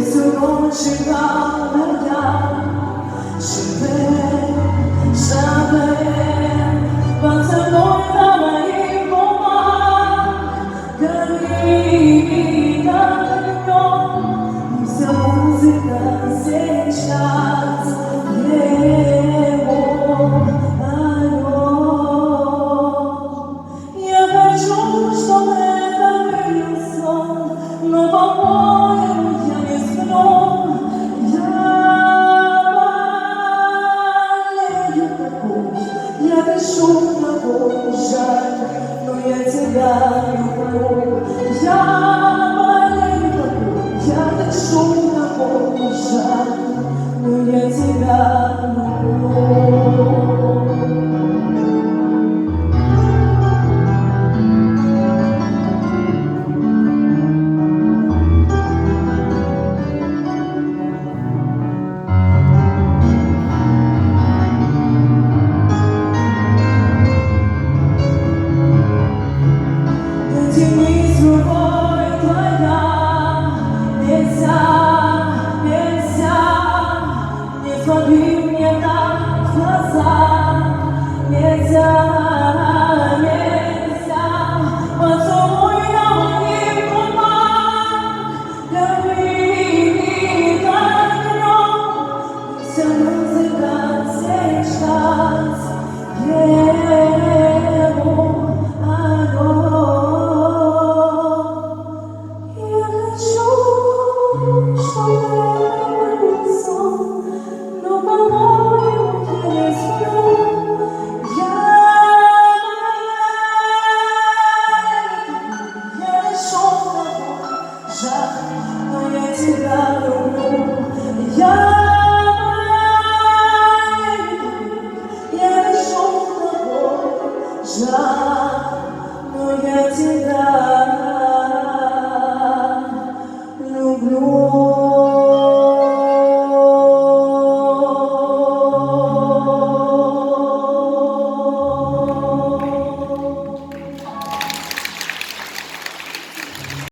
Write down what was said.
всю ночь чекала я, шагая поцелуй на моих губах, гори огнем, и вся музыка сейчас его алло. Я хочу, чтобы это был сон, но по-моему я не сплю. Я дышу тобой, жаль, но я тебя люблю. Я болею тобой, я дышу тобой, жаль, но я тебя люблю. С любовь твоя нельзя, не смотри мне так в глаза, нельзя, поцелуй на моих губах, гори огнем, вся музыка сейчас его алло. Но я тебя люблю, я дышу тобой, жаль.